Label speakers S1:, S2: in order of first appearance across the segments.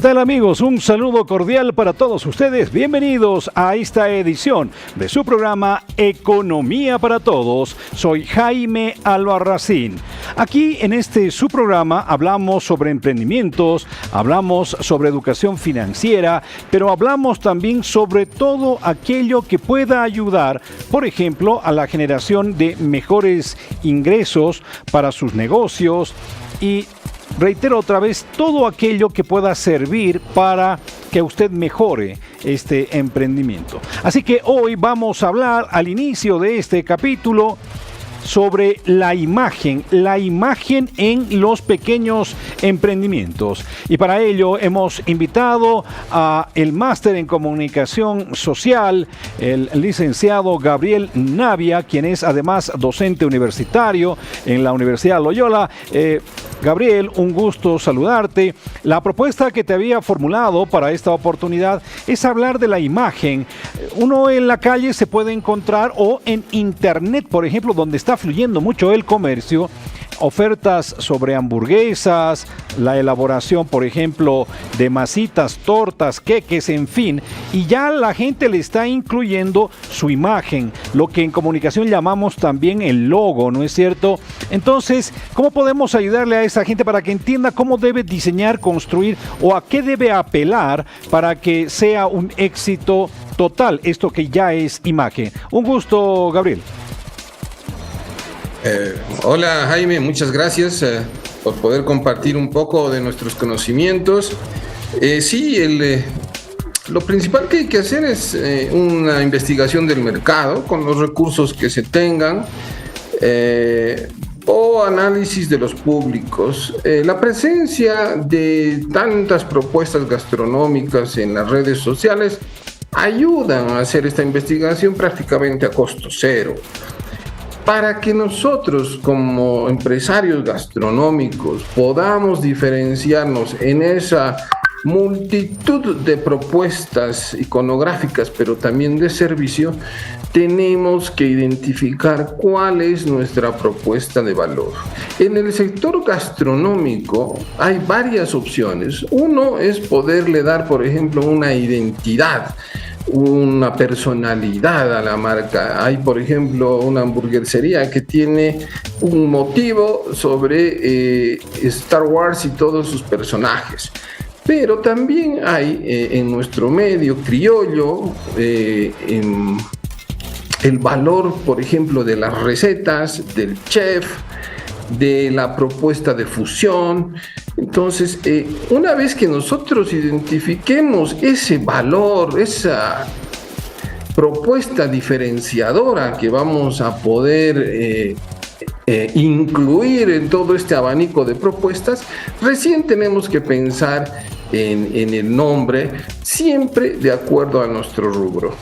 S1: tal, amigos? Un saludo cordial para todos ustedes. Bienvenidos a esta edición de su programa Economía para Todos. Soy Jaime Albarracín. Aquí en su programa hablamos sobre emprendimientos, hablamos sobre educación financiera, pero hablamos también sobre todo aquello que pueda ayudar, por ejemplo, a la generación de mejores ingresos para sus negocios y reitero otra vez, todo aquello que pueda servir para que usted mejore este emprendimiento. Así que hoy vamos a hablar al inicio de este capítulo sobre la imagen en los pequeños emprendimientos. Y para ello hemos invitado a el máster en comunicación social, el licenciado Gabriel Navia, quien es además docente universitario en la Universidad Loyola. Gabriel, un gusto saludarte. La propuesta que te había formulado para esta oportunidad es hablar de la imagen. Uno en la calle se puede encontrar, o en internet, por ejemplo, donde está fluyendo mucho el comercio, ofertas sobre hamburguesas, la elaboración, por ejemplo, de masitas, tortas, queques, en fin, y ya la gente le está incluyendo su imagen, lo que en comunicación llamamos también el logo, ¿no es cierto? Entonces, ¿cómo podemos ayudarle a esa gente para que entienda cómo debe diseñar, construir o a qué debe apelar para que sea un éxito total esto que ya es imagen? Un gusto, Gabriel.
S2: Hola Jaime, muchas gracias por poder compartir un poco de nuestros conocimientos. Lo principal que hay que hacer es una investigación del mercado con los recursos que se tengan o análisis de los públicos. La presencia de tantas propuestas gastronómicas en las redes sociales ayudan a hacer esta investigación prácticamente a costo cero. Para que nosotros como empresarios gastronómicos podamos diferenciarnos en esa multitud de propuestas iconográficas, pero también de servicio, tenemos que identificar cuál es nuestra propuesta de valor. En el sector gastronómico hay varias opciones. Uno es poderle dar, por ejemplo, una identidad, una personalidad a la marca. Hay, por ejemplo, una hamburguesería que tiene un motivo sobre Star Wars y todos sus personajes. Pero también hay en nuestro medio criollo el valor, por ejemplo, de las recetas, del chef, de la propuesta de fusión. Entonces, una vez que nosotros identifiquemos ese valor, esa propuesta diferenciadora que vamos a poder incluir en todo este abanico de propuestas, recién tenemos que pensar en el nombre, siempre de acuerdo a nuestro rubro.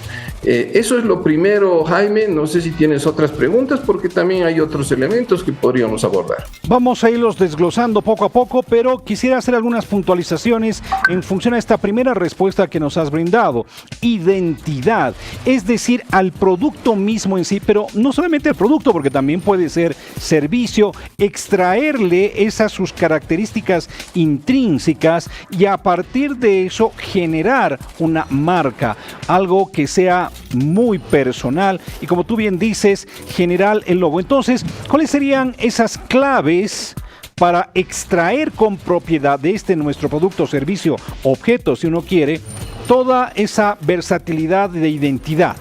S2: Eso es lo primero, Jaime. No sé si tienes otras preguntas, porque también hay otros elementos que podríamos abordar.
S1: Vamos a irlos desglosando poco a poco, pero quisiera hacer algunas puntualizaciones en función a esta primera respuesta que nos has brindado. Identidad, es decir, al producto mismo en sí, pero no solamente al producto, porque también puede ser servicio, extraerle esas sus características intrínsecas y a partir de eso generar una marca, algo que sea muy personal y, como tú bien dices, generar el logo. Entonces, ¿cuáles serían esas claves para extraer con propiedad de nuestro producto, servicio, objeto, si uno quiere, toda esa versatilidad de identidad?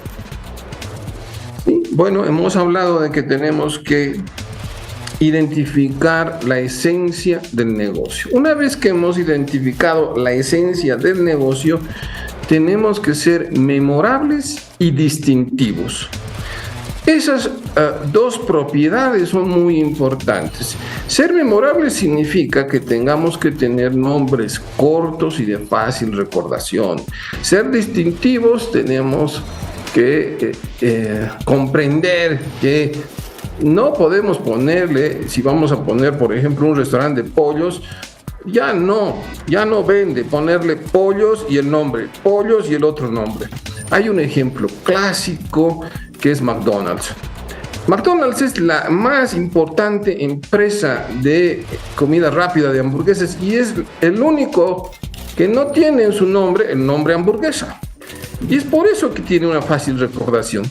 S2: Sí, bueno, hemos hablado de que tenemos que identificar la esencia del negocio. Una vez que hemos identificado la esencia del negocio, tenemos que ser memorables y distintivos. Esas dos propiedades son muy importantes. Ser memorables significa que tengamos que tener nombres cortos y de fácil recordación. Ser distintivos, tenemos que comprender que no podemos ponerle, si vamos a poner, por ejemplo, un restaurante de pollos, ya no vende ponerle pollos y el nombre, pollos y el otro nombre. Hay un ejemplo clásico que es McDonald's. McDonald's es la más importante empresa de comida rápida, de hamburguesas, y es el único que no tiene en su nombre el nombre hamburguesa. Y es por eso que tiene una fácil recordación.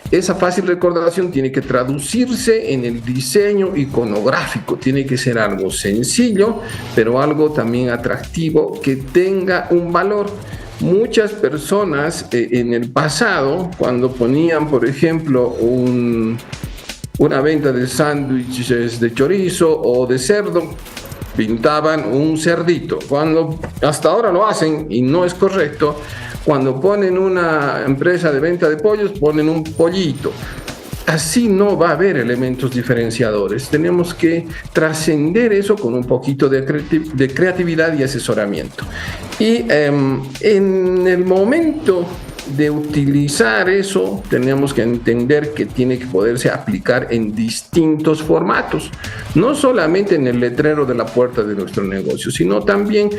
S2: Esa fácil recordación tiene que traducirse en el diseño iconográfico. Tiene que ser algo sencillo, pero algo también atractivo, que tenga un valor. Muchas personas en el pasado, cuando ponían, por ejemplo, una venta de sándwiches de chorizo o de cerdo, pintaban un cerdito. Cuando hasta ahora lo hacen y no es correcto, cuando ponen una empresa de venta de pollos, ponen un pollito. Así no va a haber elementos diferenciadores. Tenemos que trascender eso con un poquito de creatividad y asesoramiento. Y en el momento de utilizar eso, tenemos que entender que tiene que poderse aplicar en distintos formatos, no solamente en el letrero de la puerta de nuestro negocio, sino también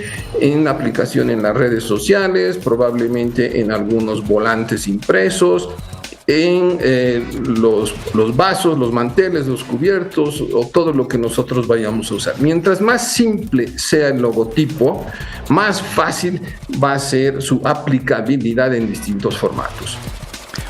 S2: en la aplicación en las redes sociales, probablemente en algunos volantes impresos, en los vasos, los manteles, los cubiertos o todo lo que nosotros vayamos a usar. Mientras más simple sea el logotipo, más fácil va a ser su aplicabilidad en distintos formatos.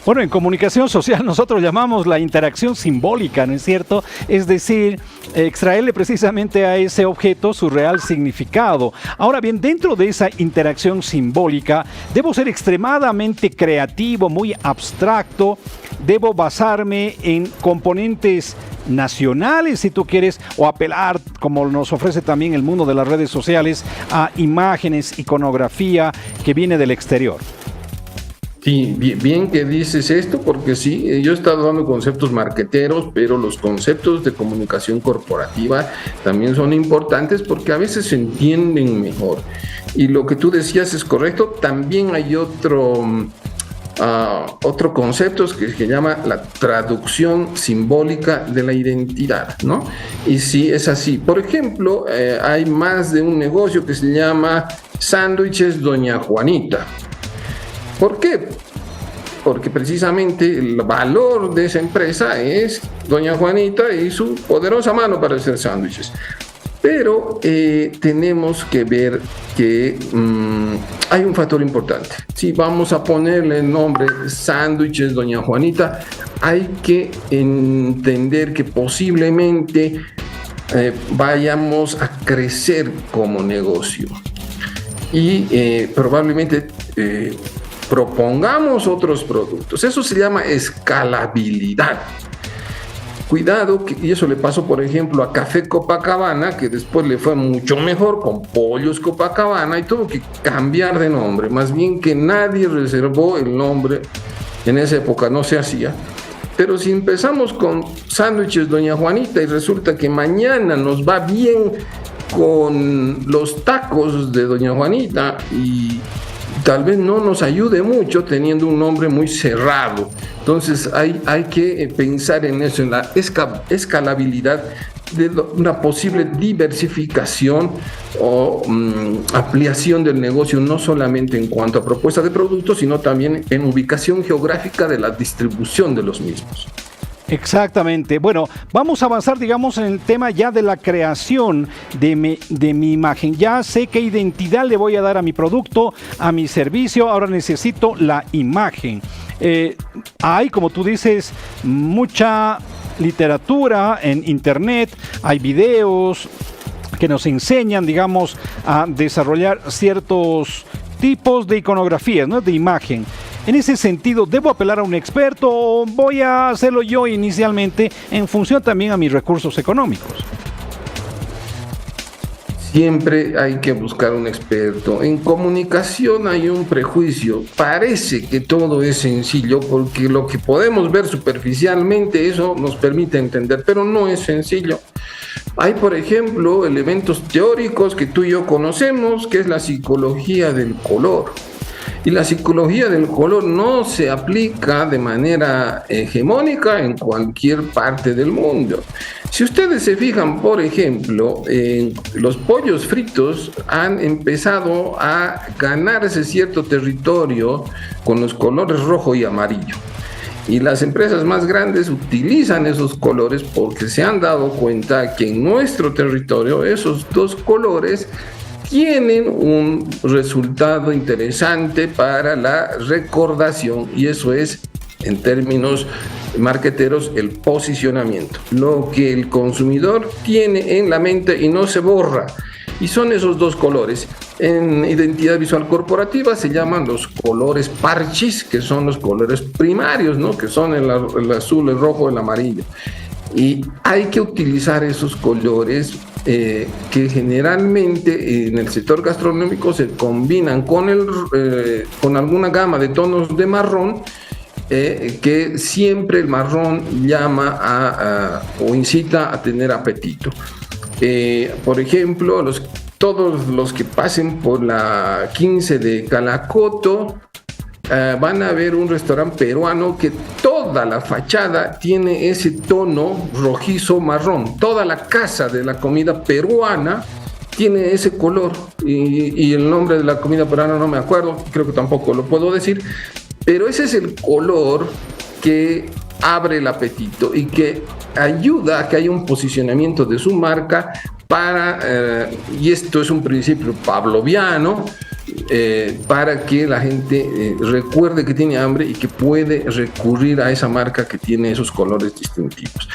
S1: Bueno, en comunicación social nosotros llamamos la interacción simbólica, ¿no es cierto? Es decir, extraerle precisamente a ese objeto su real significado. Ahora bien, dentro de esa interacción simbólica, debo ser extremadamente creativo, muy abstracto, debo basarme en componentes nacionales, si tú quieres, o apelar, como nos ofrece también el mundo de las redes sociales, a imágenes, iconografía que viene del exterior.
S2: Sí, bien que dices esto, porque sí, yo he estado dando conceptos marqueteros, pero los conceptos de comunicación corporativa también son importantes porque a veces se entienden mejor. Y lo que tú decías es correcto. También hay otro concepto que se llama la traducción simbólica de la identidad, ¿no? Y sí, es así. Por ejemplo, hay más de un negocio que se llama Sándwiches Doña Juanita. ¿Por qué? Porque precisamente el valor de esa empresa es Doña Juanita y su poderosa mano para hacer sándwiches. Pero tenemos que ver que hay un factor importante. Si vamos a ponerle el nombre Sándwiches Doña Juanita, hay que entender que posiblemente vayamos a crecer como negocio. Y probablemente propongamos otros productos. Eso se llama escalabilidad. Cuidado, y eso le pasó, por ejemplo, a Café Copacabana, que después le fue mucho mejor con Pollos Copacabana y tuvo que cambiar de nombre. Más bien que nadie reservó el nombre, en esa época no se hacía. Pero si empezamos con Sándwiches Doña Juanita y resulta que mañana nos va bien con los tacos de Doña Juanita y tal vez no nos ayude mucho teniendo un nombre muy cerrado. Entonces hay que pensar en eso, en la escalabilidad de una posible diversificación o ampliación del negocio, no solamente en cuanto a propuesta de productos, sino también en ubicación geográfica de la distribución de los mismos.
S1: Exactamente. Bueno, vamos a avanzar, digamos, en el tema ya de la creación de mi imagen. Ya sé qué identidad le voy a dar a mi producto, a mi servicio. Ahora necesito la imagen. Hay, como tú dices, mucha literatura en internet. Hay videos que nos enseñan, digamos, a desarrollar ciertos tipos de iconografías, ¿no? De imagen. En ese sentido, ¿debo apelar a un experto o voy a hacerlo yo inicialmente en función también a mis recursos económicos?
S2: Siempre hay que buscar un experto. En comunicación hay un prejuicio. Parece que todo es sencillo porque lo que podemos ver superficialmente, eso nos permite entender, pero no es sencillo. Hay, por ejemplo, elementos teóricos que tú y yo conocemos, que es la psicología del color. Y la psicología del color no se aplica de manera hegemónica en cualquier parte del mundo. Si ustedes se fijan, por ejemplo, los pollos fritos han empezado a ganarse cierto territorio con los colores rojo y amarillo. Y las empresas más grandes utilizan esos colores porque se han dado cuenta que en nuestro territorio esos dos colores tienen un resultado interesante para la recordación, y eso es, en términos marqueteros, el posicionamiento, lo que el consumidor tiene en la mente y no se borra. Y son esos dos colores. En identidad visual corporativa se llaman los colores parchis, que son los colores primarios, ¿no? Que son el azul, el rojo, el amarillo. Y hay que utilizar esos colores que generalmente en el sector gastronómico se combinan con alguna gama de tonos de marrón, que siempre el marrón llama o incita a tener apetito. Por ejemplo, todos los que pasen por la 15 de Calacoto van a ver un restaurante peruano que toda la fachada tiene ese tono rojizo marrón. Toda la casa de la comida peruana tiene ese color, y el nombre de la comida peruana no me acuerdo, creo que tampoco lo puedo decir, pero ese es el color que abre el apetito y que ayuda a que haya un posicionamiento de su marca y esto es un principio pavloviano, para que la gente recuerde que tiene hambre y que puede recurrir a esa marca que tiene esos colores distintivos.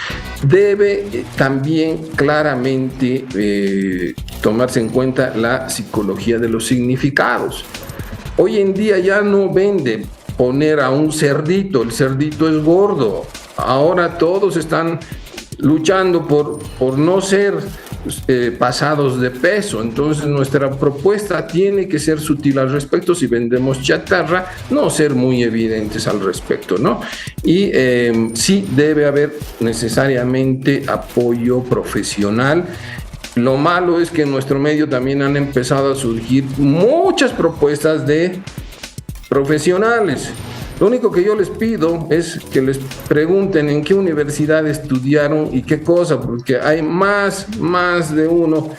S2: Debe también claramente tomarse en cuenta la psicología de los significados. Hoy en día ya no vende poner a un cerdito, el cerdito es gordo. Ahora todos están luchando por no ser pasados de peso. Entonces nuestra propuesta tiene que ser sutil al respecto. Si vendemos chatarra, no ser muy evidentes al respecto, ¿no? Y sí debe haber necesariamente apoyo profesional. Lo malo es que en nuestro medio también han empezado a surgir muchas propuestas de profesionales. Lo único que yo les pido es que les pregunten en qué universidad estudiaron y qué cosa, porque hay más de uno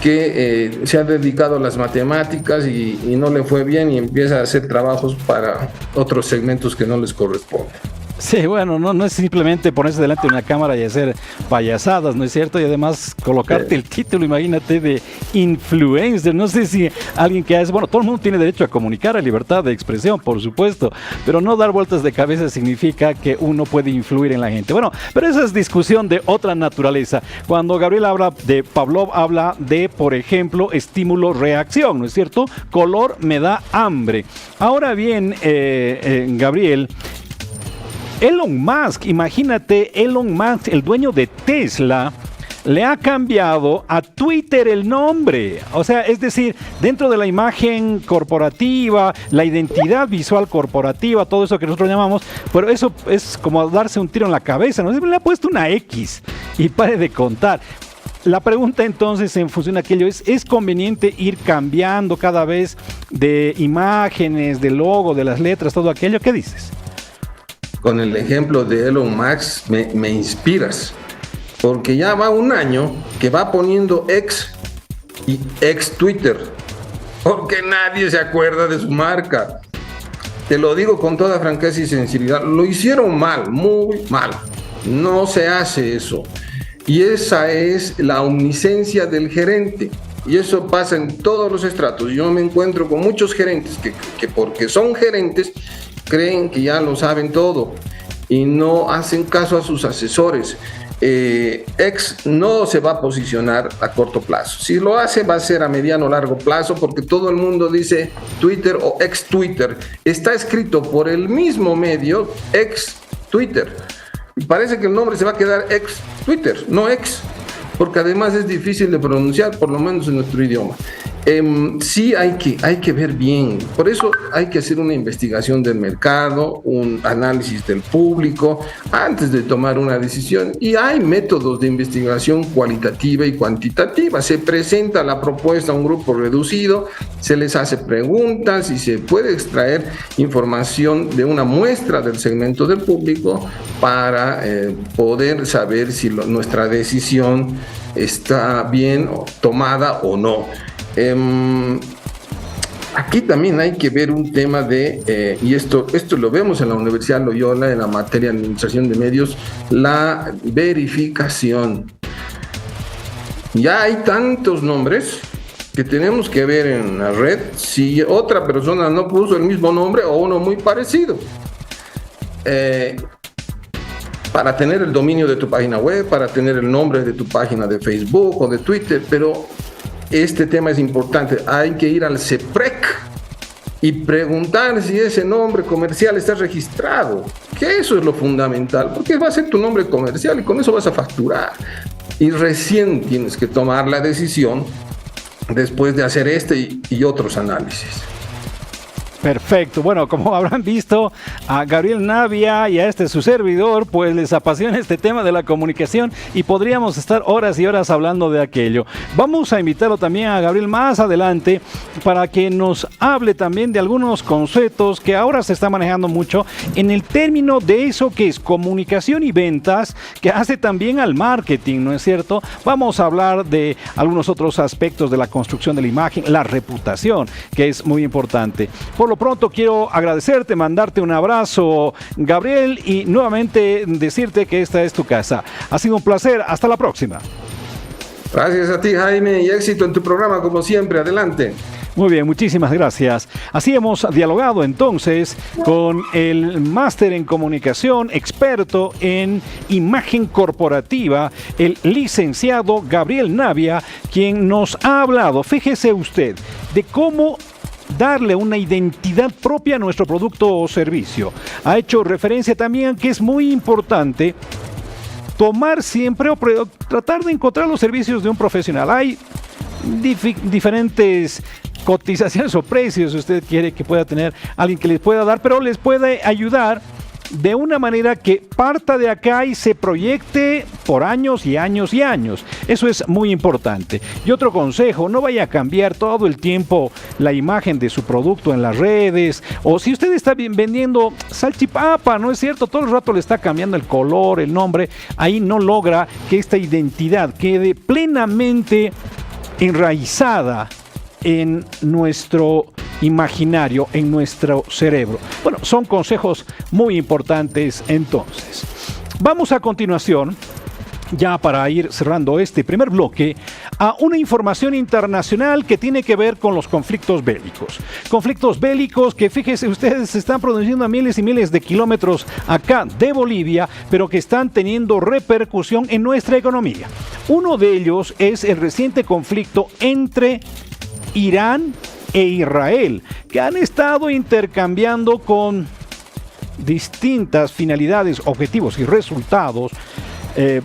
S2: que se ha dedicado a las matemáticas y no le fue bien y empieza a hacer trabajos para otros segmentos que no les corresponden.
S1: Sí, bueno, no es simplemente ponerse delante de una cámara y hacer payasadas, ¿no es cierto? Y además colocarte el título, imagínate, de influencer. No sé si alguien que hace, bueno, todo el mundo tiene derecho a comunicar, a libertad de expresión, por supuesto, pero no dar vueltas de cabeza significa que uno puede influir en la gente. Bueno, pero esa es discusión de otra naturaleza. Cuando Gabriel habla de Pavlov, habla de, por ejemplo, estímulo-reacción, ¿no es cierto? Color me da hambre. Ahora bien, Gabriel, Elon Musk, imagínate, Elon Musk, el dueño de Tesla, le ha cambiado a Twitter el nombre. O sea, es decir, dentro de la imagen corporativa, la identidad visual corporativa, todo eso que nosotros llamamos, pero eso es como darse un tiro en la cabeza, ¿no? Le ha puesto una X y pare de contar. La pregunta entonces en función de aquello ¿es conveniente ir cambiando cada vez de imágenes, de logo, de las letras, todo aquello? ¿Qué dices?
S2: Con el ejemplo de Elon Musk me inspiras, porque ya va un año que va poniendo ex y ex Twitter, porque nadie se acuerda de su marca. Te lo digo con toda franqueza y sinceridad, lo hicieron mal, muy mal. No se hace eso. Y esa es la omnisciencia del gerente. Y eso pasa en todos los estratos. Yo me encuentro con muchos gerentes que porque son gerentes creen que ya lo saben todo y no hacen caso a sus asesores. X no se va a posicionar a corto plazo. Si lo hace, va a ser a mediano o largo plazo, porque todo el mundo dice Twitter o ex Twitter. Está escrito por el mismo medio, ex Twitter. Y parece que el nombre se va a quedar ex Twitter, no ex, porque además es difícil de pronunciar, por lo menos en nuestro idioma. Sí hay que ver bien, por eso hay que hacer una investigación del mercado, un análisis del público antes de tomar una decisión, y hay métodos de investigación cualitativa y cuantitativa. Se presenta la propuesta a un grupo reducido, se les hace preguntas y se puede extraer información de una muestra del segmento del público para poder saber si nuestra decisión está bien tomada o no. Aquí también hay que ver un tema de, y esto lo vemos en la Universidad Loyola, en la materia de Administración de Medios, la verificación. Ya hay tantos nombres que tenemos que ver en la red si otra persona no puso el mismo nombre o uno muy parecido. Para tener el dominio de tu página web, para tener el nombre de tu página de Facebook o de Twitter, pero este tema es importante. Hay que ir al CEPREC y preguntar si ese nombre comercial está registrado, que eso es lo fundamental, porque va a ser tu nombre comercial y con eso vas a facturar. Y recién tienes que tomar la decisión después de hacer este y otros análisis.
S1: Perfecto. Bueno, como habrán visto, a Gabriel Navia y a su servidor, pues les apasiona este tema de la comunicación y podríamos estar horas y horas hablando de aquello. Vamos a invitarlo también a Gabriel más adelante para que nos hable también de algunos conceptos que ahora se está manejando mucho en el término de eso que es comunicación y ventas, que hace también al marketing, ¿no es cierto? Vamos a hablar de algunos otros aspectos de la construcción de la imagen, la reputación, que es muy importante. Por lo pronto quiero agradecerte, mandarte un abrazo, Gabriel, y nuevamente decirte que esta es tu casa. Ha sido un placer. Hasta la próxima.
S2: Gracias a ti, Jaime, y éxito en tu programa como siempre. Adelante.
S1: Muy bien, muchísimas gracias. Así hemos dialogado entonces con el máster en comunicación, experto en imagen corporativa, el licenciado Gabriel Navia, quien nos ha hablado, fíjese usted, de cómo darle una identidad propia a nuestro producto o servicio. Ha hecho referencia también que es muy importante tomar siempre o tratar de encontrar los servicios de un profesional. Hay diferentes cotizaciones o precios, si usted quiere que pueda tener alguien que les pueda dar, pero les puede ayudar de una manera que parta de acá y se proyecte por años y años y años. Eso es muy importante. Y otro consejo, no vaya a cambiar todo el tiempo la imagen de su producto en las redes, o si usted está vendiendo salchipapa, ¿no es cierto? Todo el rato le está cambiando el color, el nombre, ahí no logra que esta identidad quede plenamente enraizada en nuestro imaginario, en nuestro cerebro. Bueno, son consejos muy importantes entonces. Vamos a continuación, ya para ir cerrando este primer bloque, a una información internacional que tiene que ver con los conflictos bélicos. Conflictos bélicos que, fíjense ustedes, se están produciendo a miles y miles de kilómetros acá de Bolivia, pero que están teniendo repercusión en nuestra economía. Uno de ellos es el reciente conflicto entre Irán e Israel, que han estado intercambiando con distintas finalidades, objetivos y resultados,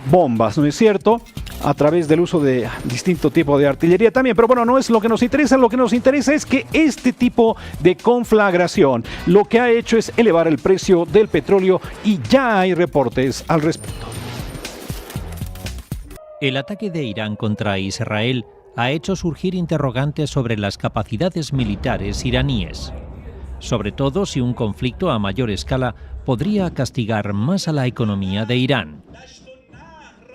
S1: bombas, ¿no es cierto?, a través del uso de distinto tipo de artillería también. Pero bueno, no es lo que nos interesa. Lo que nos interesa es que este tipo de conflagración lo que ha hecho es elevar el precio del petróleo y ya hay reportes al respecto.
S3: El ataque de Irán contra Israel ha hecho surgir interrogantes sobre las capacidades militares iraníes, sobre todo si un conflicto a mayor escala podría castigar más a la economía de Irán.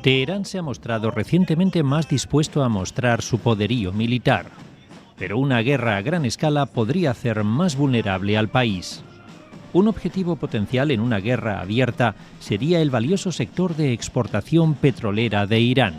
S3: Teherán se ha mostrado recientemente más dispuesto a mostrar su poderío militar, pero una guerra a gran escala podría hacer más vulnerable al país. Un objetivo potencial en una guerra abierta sería el valioso sector de exportación petrolera de Irán.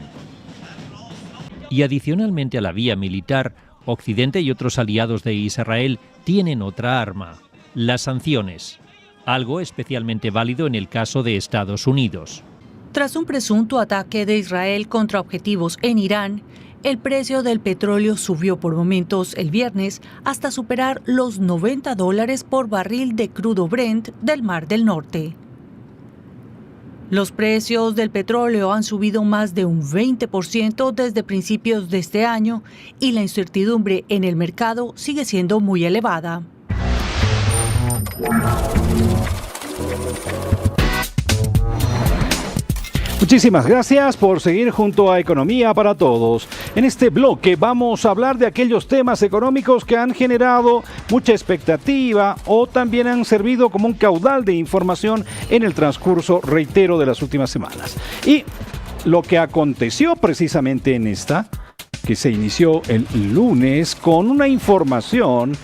S3: Y adicionalmente a la vía militar, Occidente y otros aliados de Israel tienen otra arma: las sanciones, algo especialmente válido en el caso de Estados Unidos.
S4: Tras un presunto ataque de Israel contra objetivos en Irán, el precio del petróleo subió por momentos el viernes hasta superar los $90 por barril de crudo Brent del Mar del Norte. Los precios del petróleo han subido más de un 20% desde principios de este año y la incertidumbre en el mercado sigue siendo muy elevada.
S1: Muchísimas gracias por seguir junto a Economía para Todos. En este bloque vamos a hablar de aquellos temas económicos que han generado mucha expectativa o también han servido como un caudal de información en el transcurso, reitero, de las últimas semanas. Y lo que aconteció precisamente en esta, que se inició el lunes con una información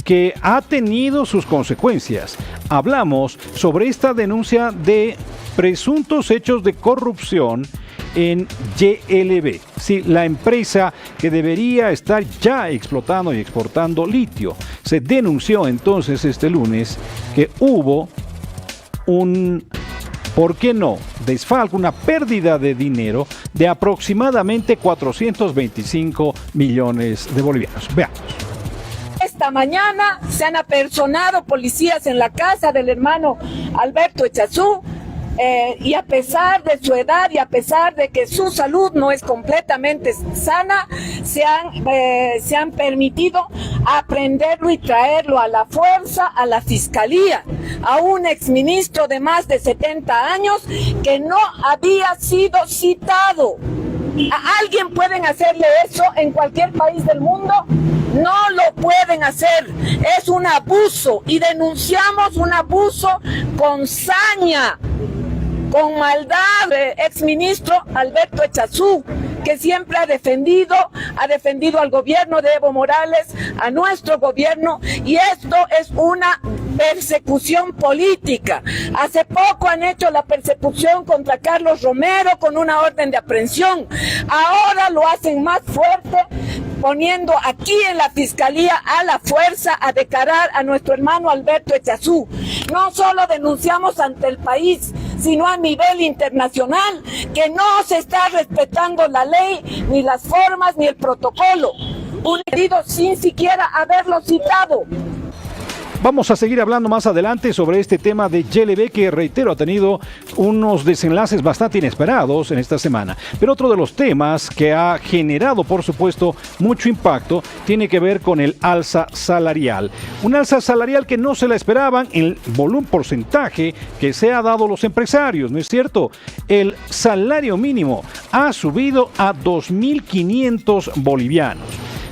S1: que ha tenido sus consecuencias. Hablamos sobre esta denuncia de presuntos hechos de corrupción en YLB, sí, la empresa que debería estar ya explotando y exportando litio. Se denunció entonces este lunes que hubo ¿por qué no?, desfalco, una pérdida de dinero de aproximadamente 425 millones de bolivianos. Veamos.
S5: Esta mañana se han apersonado policías en la casa del hermano Alberto Echazú, y a pesar de su edad y a pesar de que su salud no es completamente sana, se han permitido aprenderlo y traerlo a la fuerza a la fiscalía, a un exministro de más de 70 años que no había sido citado. ¿A alguien pueden hacerle eso en cualquier país del mundo? No lo pueden hacer, es un abuso y denunciamos un abuso con saña, con maldad. Exministro Alberto Echazú, que siempre ha defendido al gobierno de Evo Morales, a nuestro gobierno, y esto es una persecución política. Hace poco han hecho la persecución contra Carlos Romero con una orden de aprehensión. Ahora lo hacen más fuerte, poniendo aquí en la fiscalía a la fuerza a declarar a nuestro hermano Alberto Echazú. No solo denunciamos ante el país, sino a nivel internacional, que no se está respetando la ley, ni las formas, ni el protocolo. Un herido sin siquiera haberlo citado.
S1: Vamos a seguir hablando más adelante sobre este tema de YLB, que, reitero, ha tenido unos desenlaces bastante inesperados en esta semana. Pero otro de los temas que ha generado, por supuesto, mucho impacto tiene que ver con el alza salarial. Un alza salarial que no se la esperaban en el volumen porcentaje que se ha dado a los empresarios, ¿no es cierto? El salario mínimo ha subido a 2.500 bolivianos.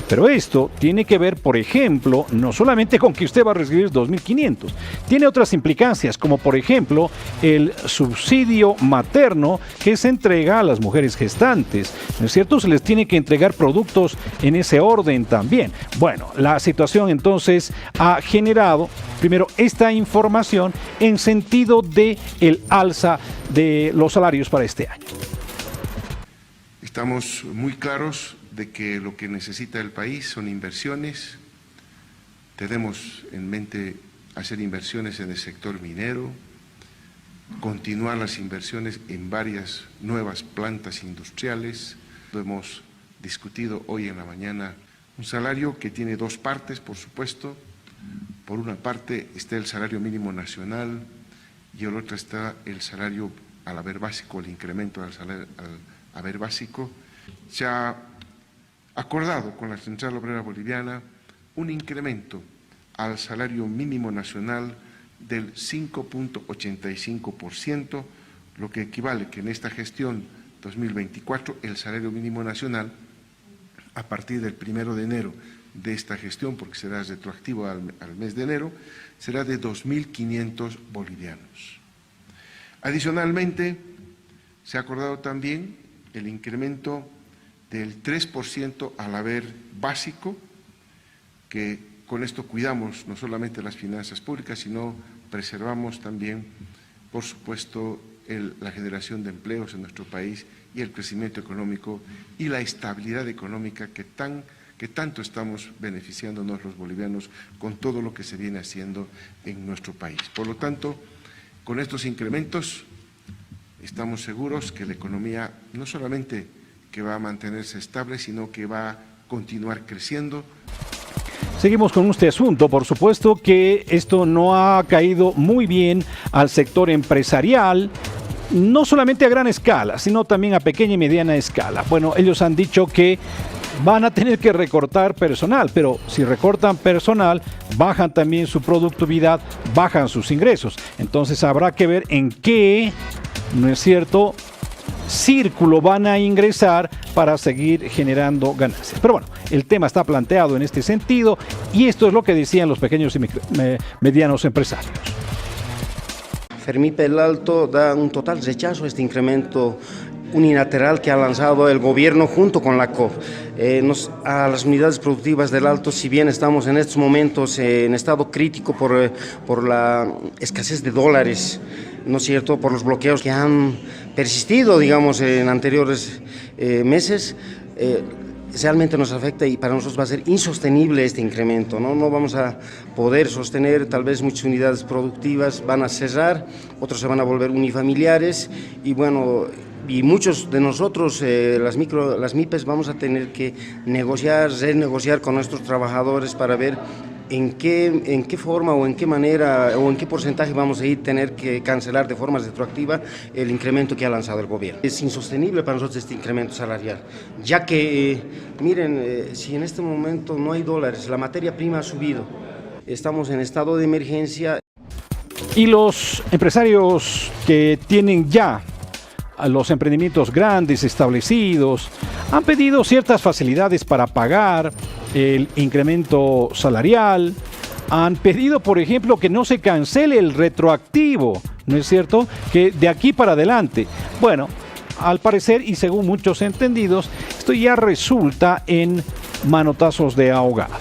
S1: Pero esto tiene que ver, por ejemplo, no solamente con que usted va a recibir 2.500, tiene otras implicancias, como por ejemplo el subsidio materno que se entrega a las mujeres gestantes, ¿no es cierto? Se les tiene que entregar productos en ese orden también. Bueno, la situación entonces ha generado, primero, esta información en sentido de el alza de los salarios para este año.
S6: Estamos muy claros de que lo que necesita el país son inversiones. Tenemos en mente hacer inversiones en el sector minero, continuar las inversiones en varias nuevas plantas industriales. Lo hemos discutido hoy en la mañana. Un salario que tiene dos partes, por supuesto. Por una parte está el salario mínimo nacional y por otra está el salario al haber básico, el incremento al haber básico. Se ha acordado con la Central Obrera Boliviana un incremento al salario mínimo nacional del 5.85%, lo que equivale que en esta gestión 2024 el salario mínimo nacional, a partir del 1 de enero de esta gestión, porque será retroactivo al mes de enero, será de 2.500 bolivianos. Adicionalmente, se ha acordado también el incremento del 3% al haber básico, que con esto cuidamos no solamente las finanzas públicas, sino preservamos también, por supuesto, la generación de empleos en nuestro país y el crecimiento económico y la estabilidad económica que tanto estamos beneficiándonos los bolivianos con todo lo que se viene haciendo en nuestro país. Por lo tanto, con estos incrementos estamos seguros que la economía no solamente que va a mantenerse estable, sino que va a continuar creciendo.
S1: Seguimos con este asunto. Por supuesto que esto no ha caído muy bien al sector empresarial, no solamente a gran escala, sino también a pequeña y mediana escala. Bueno, ellos han dicho que van a tener que recortar personal, pero si recortan personal, bajan también su productividad, bajan sus ingresos. Entonces habrá que ver en qué, ¿no es cierto?, círculo van a ingresar para seguir generando ganancias. Pero bueno, el tema está planteado en este sentido y esto es lo que decían los pequeños y medianos empresarios.
S7: Fermín Alto da un total rechazo a este incremento unilateral que ha lanzado el gobierno junto con la COP. A las unidades productivas del Alto, si bien estamos en estos momentos en estado crítico por la escasez de dólares, ¿no es cierto?, por los bloqueos que han persistido, digamos, en anteriores meses, realmente nos afecta y para nosotros va a ser insostenible este incremento, ¿no? No vamos a poder sostener, tal vez muchas unidades productivas van a cerrar, otros se van a volver unifamiliares y bueno, y muchos de nosotros, las MIPES, vamos a tener que negociar, renegociar con nuestros trabajadores para ver en qué forma o en qué manera o en qué porcentaje vamos a tener que cancelar de forma retroactiva el incremento que ha lanzado el gobierno. Es insostenible para nosotros este incremento salarial, ya que, miren, si en este momento no hay dólares, la materia prima ha subido, estamos en estado de emergencia.
S1: Y los empresarios que tienen ya a los emprendimientos grandes establecidos han pedido ciertas facilidades para pagar el incremento salarial, han pedido, por ejemplo, que no se cancele el retroactivo, ¿no es cierto?, que de aquí para adelante. Bueno, al parecer y según muchos entendidos, esto ya resulta en manotazos de ahogado.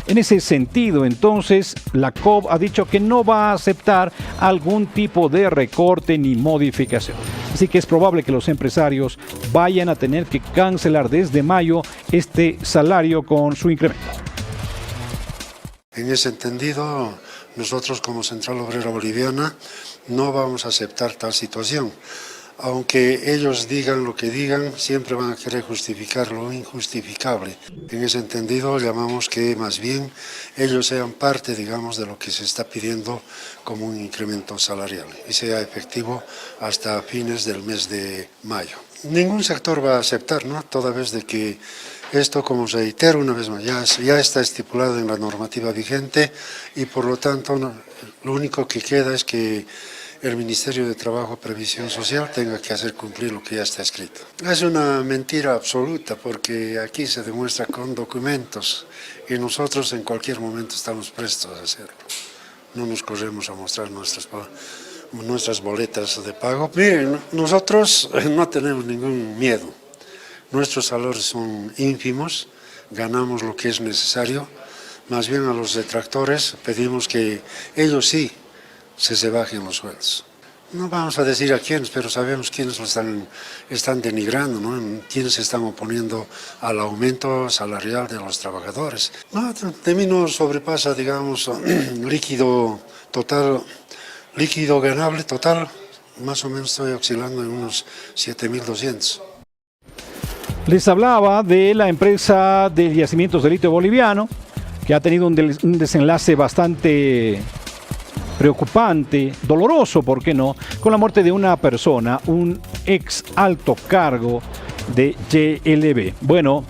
S1: En ese sentido, entonces, la COP ha dicho que no va a aceptar algún tipo de recorte ni modificación. Así que es probable que los empresarios vayan a tener que cancelar desde mayo este salario con su incremento.
S8: En ese entendido, nosotros como Central Obrera Boliviana no vamos a aceptar tal situación. Aunque ellos digan lo que digan, siempre van a querer justificar lo injustificable. En ese entendido, llamamos que más bien ellos sean parte, digamos, de lo que se está pidiendo como un incremento salarial y sea efectivo hasta fines del mes de mayo. Ningún sector va a aceptar, ¿no? Toda vez de que esto, como reitero una vez más, ya está estipulado en la normativa vigente y por lo tanto lo único que queda es que el Ministerio de Trabajo y Previsión Social tenga que hacer cumplir lo que ya está escrito. Es una mentira absoluta porque aquí se demuestra con documentos y nosotros en cualquier momento estamos prestos a hacerlo. No nos corremos a mostrar nuestras boletas de pago. Miren, nosotros no tenemos ningún miedo. Nuestros salarios son ínfimos, ganamos lo que es necesario. Más bien a los detractores pedimos que ellos sí se bajen los sueldos. No vamos a decir a quiénes, pero sabemos quiénes lo están denigrando, ¿no? Quiénes se están oponiendo al aumento salarial de los trabajadores. No, de mí no sobrepasa, digamos, líquido ganable total, más o menos estoy oscilando en unos 7.200.
S1: Les hablaba de la empresa de yacimientos de litio boliviano, que ha tenido un desenlace bastante preocupante, doloroso, ¿por qué no?, con la muerte de una persona, un ex alto cargo de YLB. Bueno,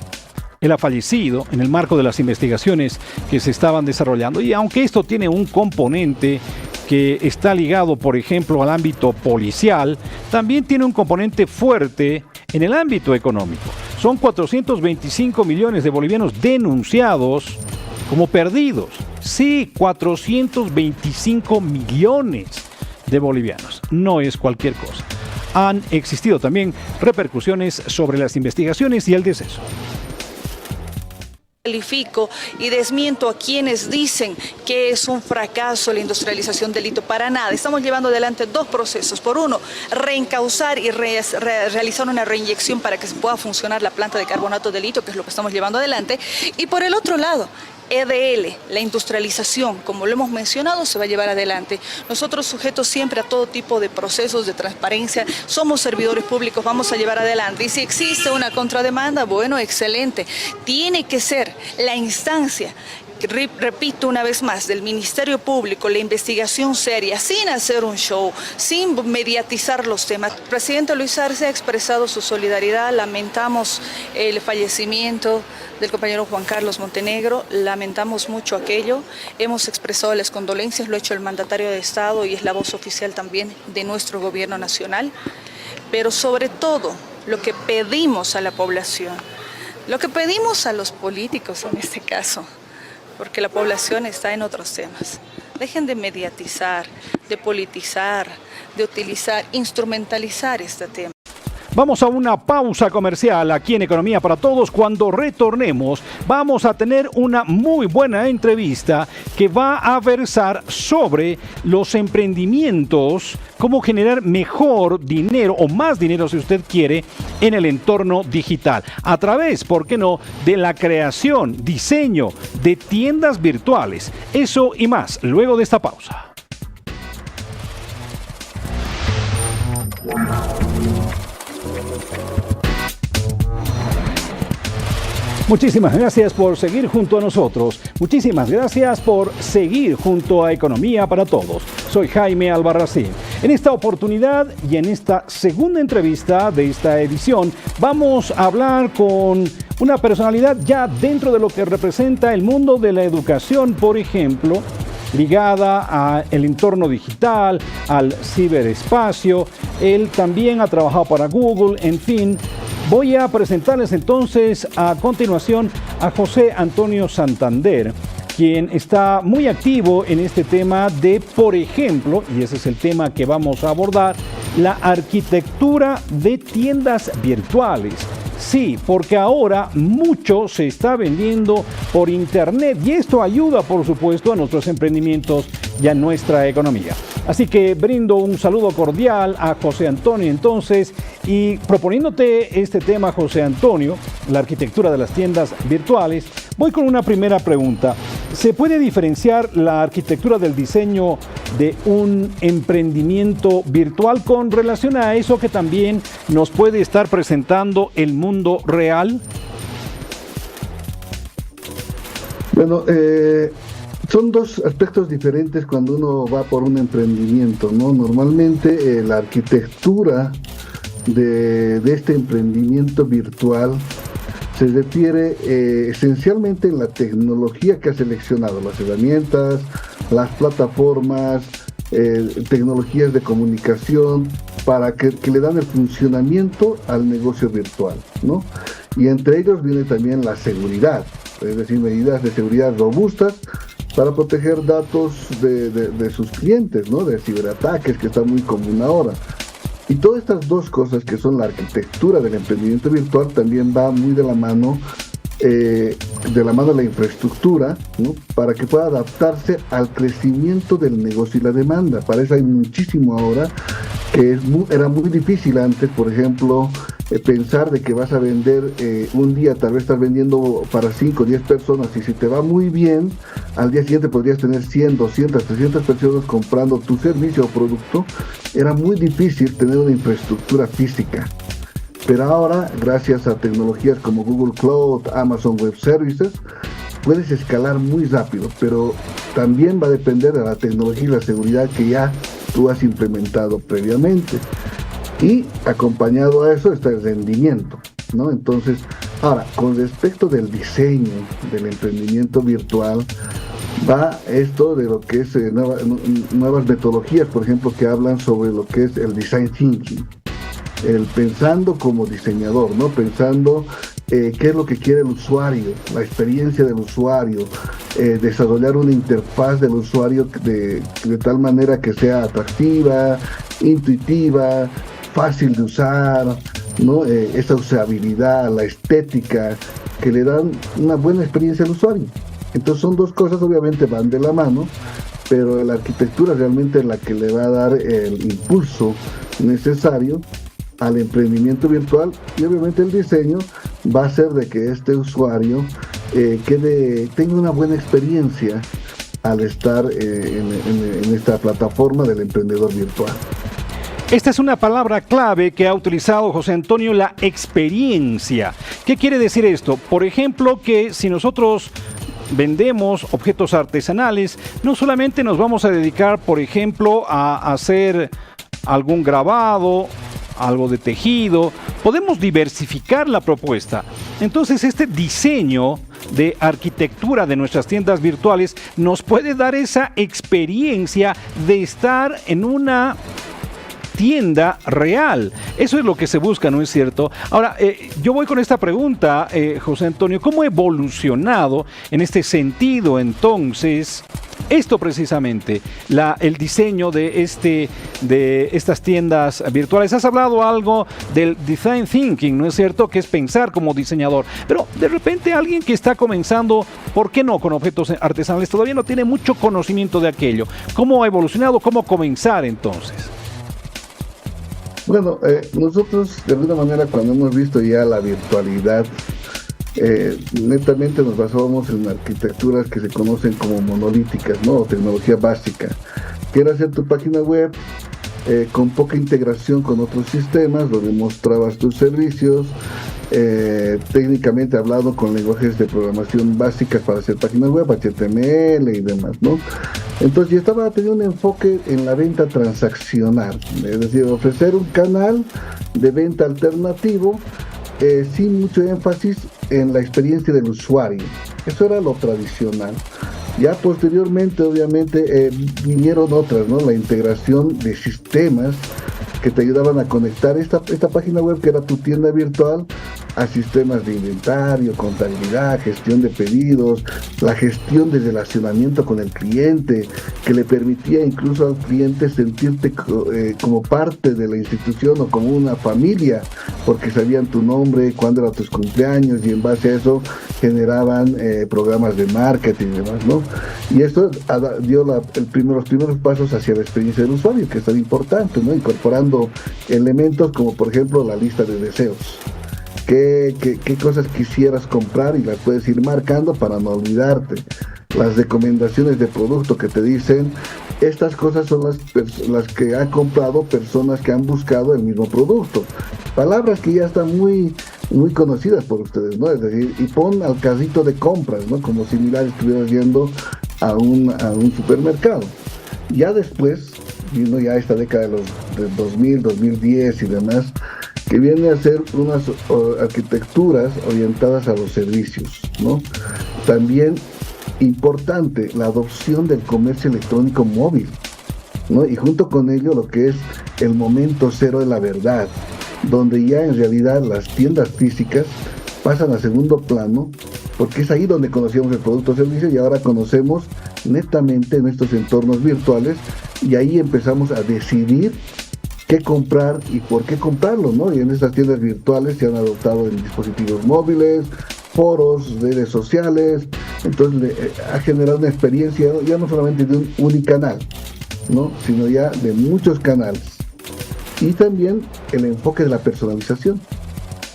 S1: él ha fallecido en el marco de las investigaciones que se estaban desarrollando y aunque esto tiene un componente que está ligado, por ejemplo, al ámbito policial, también tiene un componente fuerte en el ámbito económico. Son 425 millones de bolivianos denunciados como perdidos. Sí, 425 millones de bolivianos. No es cualquier cosa. Han existido también repercusiones sobre las investigaciones y el deceso.
S9: Califico y desmiento a quienes dicen que es un fracaso la industrialización del litio. Para nada. Estamos llevando adelante dos procesos. Por uno, reencauzar y realizar una reinyección para que se pueda funcionar la planta de carbonato de litio, que es lo que estamos llevando adelante. Y por el otro lado, EDL, la industrialización, como lo hemos mencionado, se va a llevar adelante. Nosotros, sujetos siempre a todo tipo de procesos de transparencia, somos servidores públicos, vamos a llevar adelante. Y si existe una contrademanda, bueno, excelente. Tiene que ser la instancia, repito una vez más, del Ministerio Público, la investigación seria, sin hacer un show, sin mediatizar los temas. El presidente Luis Arce ha expresado su solidaridad, lamentamos el fallecimiento del compañero Juan Carlos Montenegro, lamentamos mucho aquello, hemos expresado las condolencias, lo ha hecho el mandatario de Estado y es la voz oficial también de nuestro gobierno nacional, pero sobre todo lo que pedimos a la población, lo que pedimos a los políticos en este caso, porque la población está en otros temas. Dejen de mediatizar, de politizar, de utilizar, instrumentalizar este tema.
S1: Vamos a una pausa comercial aquí en Economía para Todos. Cuando retornemos, vamos a tener una muy buena entrevista que va a versar sobre los emprendimientos, cómo generar mejor dinero o más dinero, si usted quiere, en el entorno digital. A través, ¿por qué no?, de la creación, diseño de tiendas virtuales. Eso y más, luego de esta pausa. Muchísimas gracias por seguir junto a nosotros. Muchísimas gracias por seguir junto a Economía para Todos. Soy Jaime Albarracín. En esta oportunidad y en esta segunda entrevista de esta edición, vamos a hablar con una personalidad ya dentro de lo que representa el mundo de la educación, por ejemplo, ligada al entorno digital, al ciberespacio. Él también ha trabajado para Google, en fin. Voy a presentarles entonces a continuación a José Antonio Santander, quien está muy activo en este tema de, por ejemplo, y ese es el tema que vamos a abordar, la arquitectura de tiendas virtuales. Sí, porque ahora mucho se está vendiendo por internet y esto ayuda, por supuesto, a nuestros emprendimientos y a nuestra economía. Así que brindo un saludo cordial a José Antonio entonces, y proponiéndote este tema, José Antonio, la arquitectura de las tiendas virtuales, voy con una primera pregunta. ¿Se puede diferenciar la arquitectura del diseño de un emprendimiento virtual con relación a eso que también nos puede estar presentando el mundo real?
S10: Bueno, son dos aspectos diferentes cuando uno va por un emprendimiento, ¿no? Normalmente la arquitectura de este emprendimiento virtual se refiere esencialmente en la tecnología que ha seleccionado, las herramientas, las plataformas, tecnologías de comunicación para que le dan el funcionamiento al negocio virtual, ¿no? Y entre ellos viene también la seguridad, es decir, medidas de seguridad robustas para proteger datos de sus clientes, ¿no? De ciberataques, que está muy común ahora. Y todas estas dos cosas, que son la arquitectura del emprendimiento virtual, también va muy de la mano la infraestructura, ¿no? Para que pueda adaptarse al crecimiento del negocio y la demanda. Para eso hay muchísimo ahora, que era muy difícil antes, por ejemplo, pensar de que vas a vender un día, tal vez estás vendiendo para 5 o 10 personas, y si te va muy bien, al día siguiente podrías tener 100, 200, 300 personas comprando tu servicio o producto. Era muy difícil tener una infraestructura física. Pero ahora, gracias a tecnologías como Google Cloud, Amazon Web Services, puedes escalar muy rápido, pero también va a depender de la tecnología y la seguridad que ya tú has implementado previamente. Y acompañado a eso está el rendimiento, ¿no? Entonces, ahora, con respecto del diseño del emprendimiento virtual, va esto de lo que es nuevas metodologías, por ejemplo, que hablan sobre lo que es el design thinking. El pensando como diseñador, ¿no? Pensando qué es lo que quiere el usuario, la experiencia del usuario, desarrollar una interfaz del usuario de tal manera que sea atractiva, intuitiva, fácil de usar, ¿no? Esa usabilidad, la estética, que le dan una buena experiencia al usuario. Entonces son dos cosas, obviamente van de la mano, pero la arquitectura realmente es la que le va a dar el impulso necesario al emprendimiento virtual, y obviamente el diseño va a hacer de que este usuario tenga una buena experiencia al estar en esta plataforma del emprendedor virtual.
S1: Esta es una palabra clave que ha utilizado José Antonio, la experiencia. ¿Qué quiere decir esto? Por ejemplo, que si nosotros vendemos objetos artesanales, no solamente nos vamos a dedicar, por ejemplo, a hacer algún grabado, algo de tejido, podemos diversificar la propuesta. Entonces, este diseño de arquitectura de nuestras tiendas virtuales nos puede dar esa experiencia de estar en una tienda real. Eso es lo que se busca, ¿no es cierto? Ahora, yo voy con esta pregunta, José Antonio, ¿cómo ha evolucionado en este sentido entonces esto precisamente, el diseño de estas tiendas virtuales. Has hablado algo del design thinking, ¿no es cierto? Que es pensar como diseñador. Pero de repente alguien que está comenzando, ¿por qué no con objetos artesanales? Todavía no tiene mucho conocimiento de aquello. ¿Cómo ha evolucionado? ¿Cómo comenzar entonces?
S10: Bueno, nosotros de alguna manera cuando hemos visto ya la virtualidad, netamente nos basábamos en arquitecturas que se conocen como monolíticas, ¿no? O tecnología básica, que era hacer tu página web con poca integración con otros sistemas, donde mostrabas tus servicios, técnicamente hablado con lenguajes de programación básicas para hacer páginas web, HTML y demás, ¿no? Entonces yo estaba teniendo un enfoque en la venta transaccional, es decir, ofrecer un canal de venta alternativo sin mucho énfasis en la experiencia del usuario. Eso era lo tradicional. Ya posteriormente, obviamente, vinieron otras, ¿no? La integración de sistemas que te ayudaban a conectar esta página web, que era tu tienda virtual, a sistemas de inventario, contabilidad, gestión de pedidos, la gestión de relacionamiento con el cliente, que le permitía incluso al cliente sentirte como parte de la institución o como una familia, porque sabían tu nombre, cuándo eran tus cumpleaños, y en base a eso generaban programas de marketing y demás, ¿no? Y esto dio los primeros pasos hacia la experiencia del usuario, que es tan importante, ¿no? Incorporando elementos como, por ejemplo, la lista de deseos. ¿Qué cosas quisieras comprar? Y las puedes ir marcando para no olvidarte. Las recomendaciones de producto que te dicen, estas cosas son las que han comprado personas que han buscado el mismo producto. Palabras que ya están muy conocidas por ustedes, ¿no? Es decir, y pon al carrito de compras, ¿no? Como similar estuvieras yendo a un supermercado. Ya después, vino ya esta década de 2000, 2010 y demás, que viene a ser unas arquitecturas orientadas a los servicios, ¿no? También importante la adopción del comercio electrónico móvil, ¿no? Y junto con ello lo que es el momento cero de la verdad, donde ya en realidad las tiendas físicas pasan a segundo plano, porque es ahí donde conocíamos el producto o servicio, y ahora conocemos netamente en estos entornos virtuales, y ahí empezamos a decidir qué comprar y por qué comprarlo, ¿no? Y en estas tiendas virtuales se han adoptado en dispositivos móviles, foros, redes sociales. Entonces ha generado una experiencia ya no solamente de un unicanal, ¿no? Sino ya de muchos canales. Y también el enfoque de la personalización,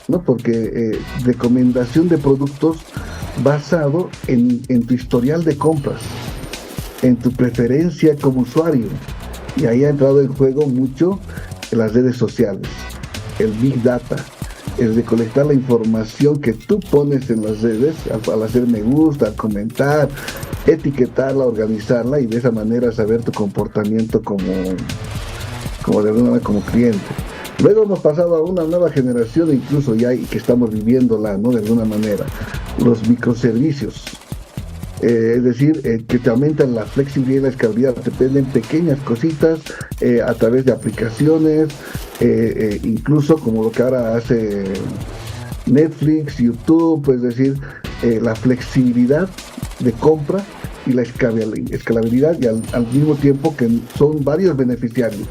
S10: ¿no? Porque recomendación de productos basado en tu historial de compras, en tu preferencia como usuario. Y ahí ha entrado en juego mucho las redes sociales, el Big Data, el recolectar la información que tú pones en las redes, al hacer me gusta, al comentar, etiquetarla, organizarla, y de esa manera saber tu comportamiento como de alguna manera como cliente. Luego hemos pasado a una nueva generación, incluso ya que estamos viviéndola, ¿no? De alguna manera, los microservicios. Es decir, que te aumentan la flexibilidad y la escalabilidad, te piden pequeñas cositas a través de aplicaciones, incluso como lo que ahora hace Netflix, YouTube, es decir, la flexibilidad de compra y la escalabilidad, y al mismo tiempo que son varios beneficiarios,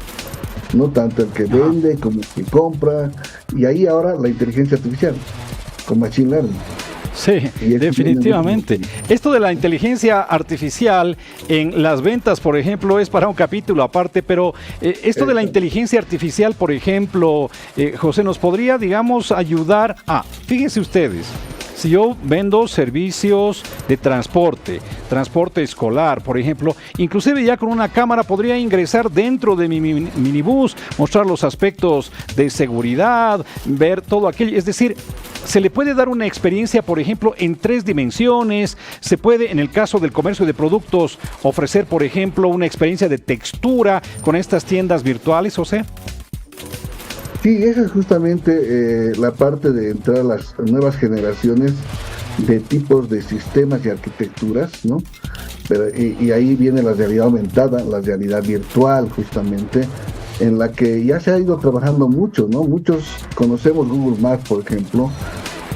S10: no tanto el que vende como el que compra, y ahí ahora la inteligencia artificial con Machine Learning.
S1: Sí, definitivamente. Esto de la inteligencia artificial en las ventas, por ejemplo, es para un capítulo aparte, pero esto de la inteligencia artificial, por ejemplo, José, nos podría, digamos, ayudar fíjense ustedes, si yo vendo servicios de transporte escolar, por ejemplo, inclusive ya con una cámara podría ingresar dentro de mi minibús, mostrar los aspectos de seguridad, ver todo aquello, es decir, se le puede dar una experiencia, por ejemplo, en 3 dimensiones, se puede, en el caso del comercio de productos, ofrecer, por ejemplo, una experiencia de textura con estas tiendas virtuales, José.
S10: Sí, esa es justamente la parte de entrar a las nuevas generaciones de tipos de sistemas y arquitecturas, ¿no? Y ahí viene la realidad aumentada, la realidad virtual, justamente, en la que ya se ha ido trabajando mucho, ¿no? Muchos conocemos Google Maps, por ejemplo,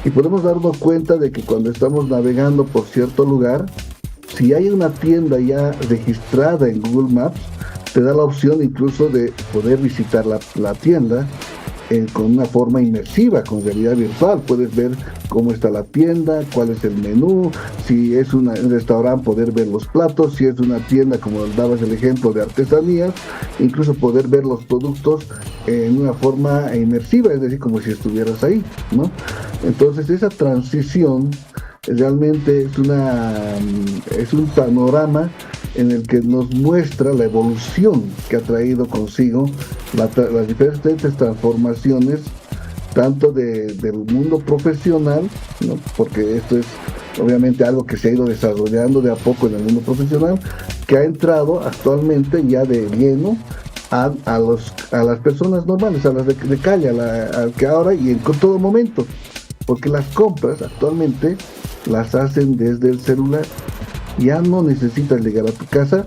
S10: y podemos darnos cuenta de que cuando estamos navegando por cierto lugar, si hay una tienda ya registrada en Google Maps, te da la opción incluso de poder visitar la tienda con una forma inmersiva, con realidad virtual. Puedes ver cómo está la tienda, cuál es el menú, si es un restaurante poder ver los platos, si es una tienda como dabas el ejemplo de artesanías, incluso poder ver los productos en una forma inmersiva, es decir, como si estuvieras ahí, ¿no? Entonces esa transición realmente es un panorama en el que nos muestra la evolución que ha traído consigo las diferentes transformaciones, tanto del mundo profesional, ¿no? Porque esto es obviamente algo que se ha ido desarrollando de a poco en el mundo profesional, que ha entrado actualmente ya de lleno a las personas normales, a las de calle, al que ahora y en todo momento, porque las compras actualmente las hacen desde el celular. Ya no necesitas llegar a tu casa,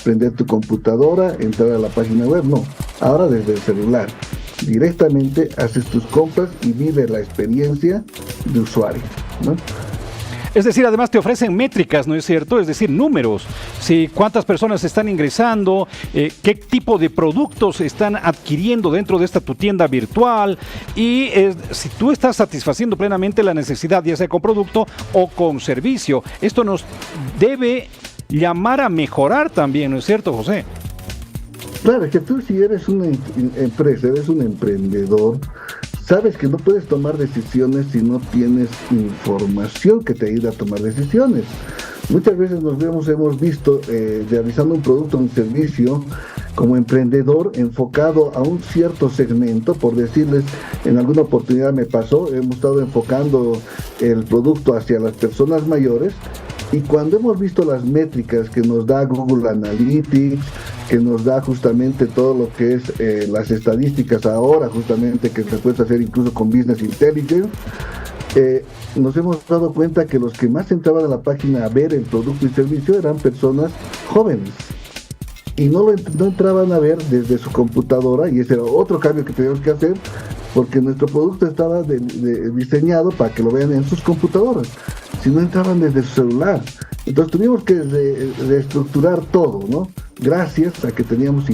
S10: prender tu computadora, entrar a la página web, no. Ahora desde el celular, directamente haces tus compras y vives la experiencia de usuario, ¿no?
S1: Es decir, además te ofrecen métricas, ¿no es cierto? Es decir, números. Si cuántas personas están ingresando, qué tipo de productos están adquiriendo dentro de esta tu tienda virtual y si tú estás satisfaciendo plenamente la necesidad, ya sea con producto o con servicio. Esto nos debe llamar a mejorar también, ¿no es cierto, José?
S10: Claro, es que tú si eres una empresa, eres un emprendedor, sabes que no puedes tomar decisiones si no tienes información que te ayude a tomar decisiones. Muchas veces hemos visto realizando un producto o un servicio como emprendedor enfocado a un cierto segmento, por decirles, en alguna oportunidad me pasó, hemos estado enfocando el producto hacia las personas mayores, y cuando hemos visto las métricas que nos da Google Analytics, que nos da justamente todo lo que es las estadísticas ahora, justamente que se puede hacer incluso con Business Intelligence, nos hemos dado cuenta que los que más entraban a la página a ver el producto y servicio eran personas jóvenes. Y no entraban a ver desde su computadora, y ese era otro cambio que teníamos que hacer, porque nuestro producto estaba diseñado para que lo vean en sus computadoras, si no entraban desde su celular. Entonces tuvimos que reestructurar todo, ¿no? Gracias a que teníamos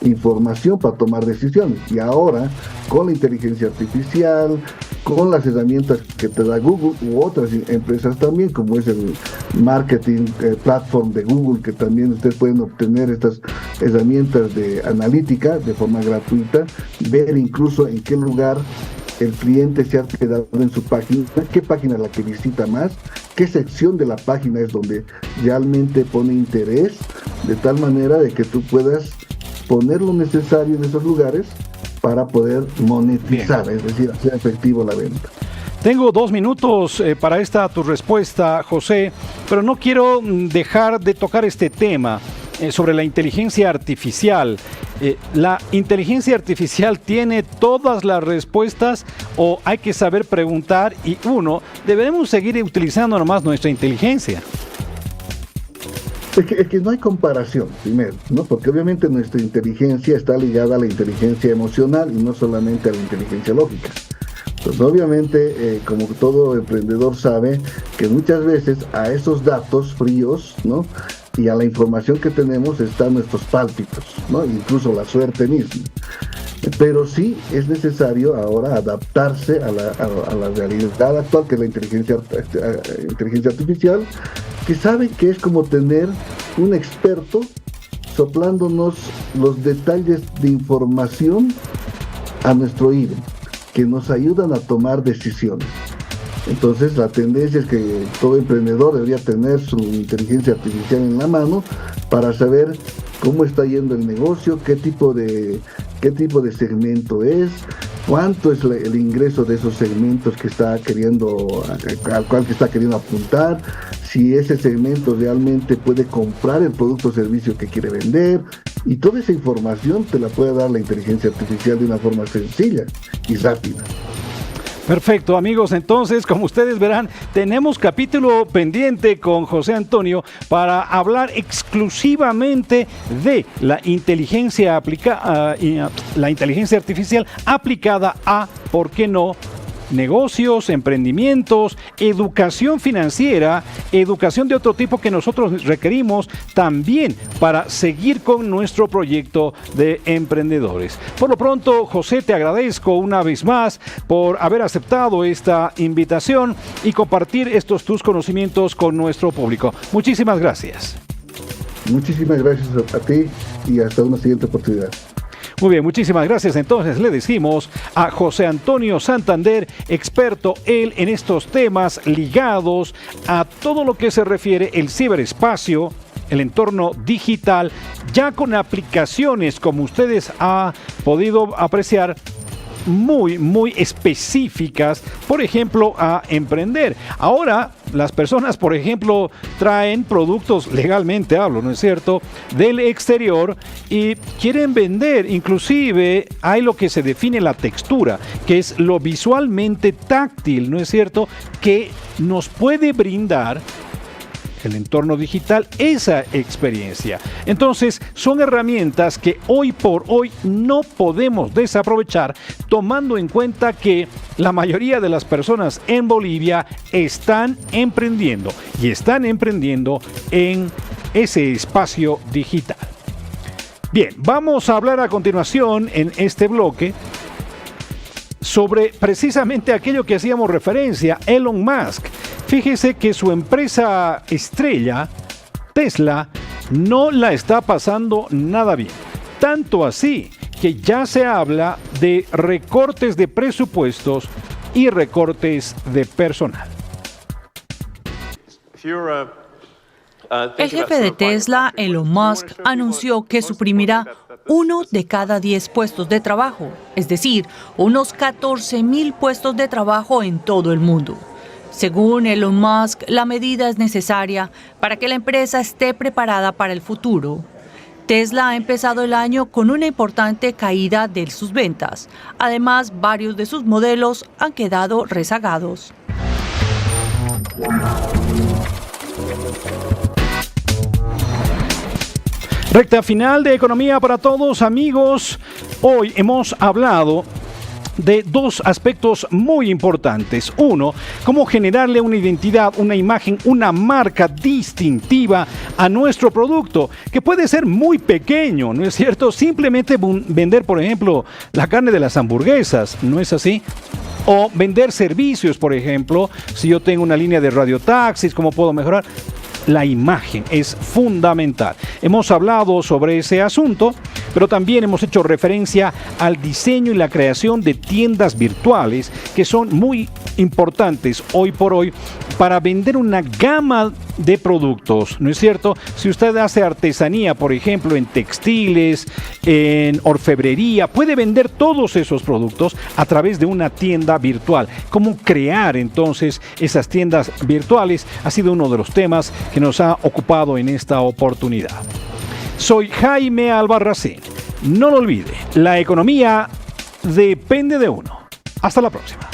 S10: información para tomar decisiones. Y ahora, con la inteligencia artificial, con las herramientas que te da Google u otras empresas también, como es el marketing platform de Google, que también ustedes pueden obtener estas herramientas de analítica de forma gratuita, ver incluso en qué lugar el cliente se ha quedado en su página, qué página es la que visita más, qué sección de la página es donde realmente pone interés, de tal manera de que tú puedas poner lo necesario en esos lugares para poder monetizar, es decir, hacer efectivo la venta.
S1: Tengo 2 minutos para tu respuesta, José, pero no quiero dejar de tocar este tema sobre la inteligencia artificial. ¿La inteligencia artificial tiene todas las respuestas o hay que saber preguntar? Y debemos seguir utilizando nomás nuestra inteligencia.
S10: Es que no hay comparación, primero, ¿no? Porque obviamente nuestra inteligencia está ligada a la inteligencia emocional y no solamente a la inteligencia lógica. Pues obviamente, como todo emprendedor sabe, que muchas veces a esos datos fríos, ¿no?, y a la información que tenemos están nuestros pálpitos, ¿no?, incluso la suerte misma. Pero sí es necesario ahora adaptarse a la realidad actual, que es la inteligencia artificial, que sabe que es como tener un experto soplándonos los detalles de información a nuestro oído, que nos ayudan a tomar decisiones. Entonces la tendencia es que todo emprendedor debería tener su inteligencia artificial en la mano para saber cómo está yendo el negocio, qué tipo de segmento es, cuánto es el ingreso de esos segmentos que está al cual está queriendo apuntar, si ese segmento realmente puede comprar el producto o servicio que quiere vender, y toda esa información te la puede dar la inteligencia artificial de una forma sencilla y rápida.
S1: Perfecto, amigos. Entonces, como ustedes verán, tenemos capítulo pendiente con José Antonio para hablar exclusivamente de la inteligencia artificial aplicada a, ¿por qué no?, negocios, emprendimientos, educación financiera, educación de otro tipo que nosotros requerimos también para seguir con nuestro proyecto de emprendedores. Por lo pronto, José, te agradezco una vez más por haber aceptado esta invitación y compartir estos tus conocimientos con nuestro público. Muchísimas gracias.
S10: Muchísimas gracias a ti y hasta una siguiente oportunidad.
S1: Muy bien, muchísimas gracias. Entonces le decimos a José Antonio Santander, experto él en estos temas ligados a todo lo que se refiere el ciberespacio, el entorno digital, ya con aplicaciones, como ustedes han podido apreciar, muy específicas, por ejemplo, a emprender. Ahora, las personas, por ejemplo, traen productos, legalmente hablo, ¿no es cierto?, del exterior y quieren vender. Inclusive hay lo que se define la textura, que es lo visualmente táctil, ¿no es cierto?, que nos puede brindar el entorno digital, esa experiencia. Entonces, son herramientas que hoy por hoy no podemos desaprovechar, tomando en cuenta que la mayoría de las personas en Bolivia están emprendiendo y están emprendiendo en ese espacio digital. Bien, vamos a hablar a continuación en este bloque sobre precisamente aquello que hacíamos referencia, Elon Musk. Fíjese que su empresa estrella, Tesla, no la está pasando nada bien. Tanto así que ya se habla de recortes de presupuestos y recortes de personal.
S4: El jefe de Tesla, Elon Musk, anunció que suprimirá 1 de cada 10 puestos de trabajo, es decir, unos 14,000 puestos de trabajo en todo el mundo. Según Elon Musk, la medida es necesaria para que la empresa esté preparada para el futuro. Tesla ha empezado el año con una importante caída de sus ventas. Además, varios de sus modelos han quedado rezagados.
S1: Recta final de Economía para Todos, amigos. Hoy hemos hablado de dos aspectos muy importantes. Uno, cómo generarle una identidad, una imagen, una marca distintiva a nuestro producto, que puede ser muy pequeño, ¿no es cierto? Simplemente vender, por ejemplo, la carne de las hamburguesas, ¿no es así? O vender servicios, por ejemplo, si yo tengo una línea de radiotaxis, ¿cómo puedo mejorar? La imagen es fundamental. Hemos hablado sobre ese asunto, pero también hemos hecho referencia al diseño y la creación de tiendas virtuales que son muy importantes hoy por hoy para vender una gama de productos, ¿no es cierto? Si usted hace artesanía, por ejemplo, en textiles, en orfebrería, puede vender todos esos productos a través de una tienda virtual. ¿Cómo crear entonces esas tiendas virtuales? Ha sido uno de los temas que nos ha ocupado en esta oportunidad. Soy Jaime Albarracín. No lo olvide, la economía depende de uno. Hasta la próxima.